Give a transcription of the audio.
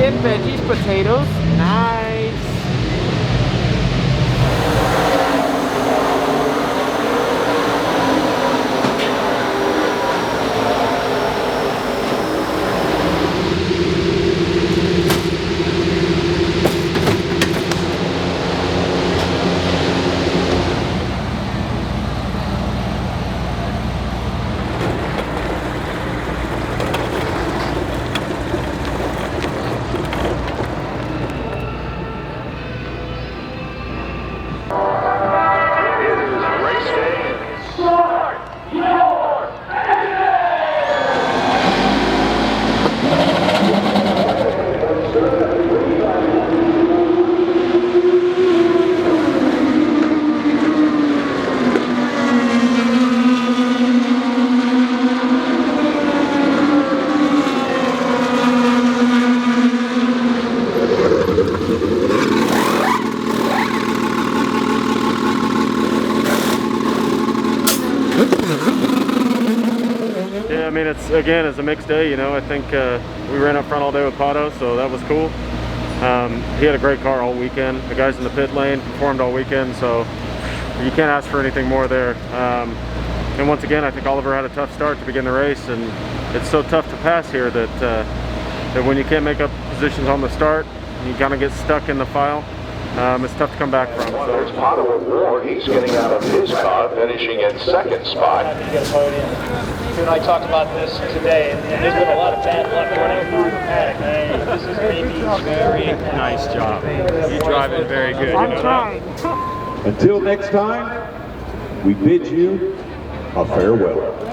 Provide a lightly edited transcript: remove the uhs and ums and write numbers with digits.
chicken, veggies, potatoes. Nice. Yeah, I mean, it's a mixed day, you know. I think we ran up front all day with Pato, so that was cool. He had a great car all weekend. The guys in the pit lane performed all weekend, so you can't ask for anything more there. And once again, I think Oliver had a tough start to begin the race, and it's so tough to pass here that that when you can't make up positions on the start, you kind of get stuck in the file. It's tough to come back from. So. There's Pato O'Ward. He's getting out of his car, finishing in second spot. Happy to get a podium. You and I talked about this today, and there's been a lot of bad luck running through the paddock. This is maybe very nice job. You drive it very good. I'm trying. Until next time, we bid you a farewell.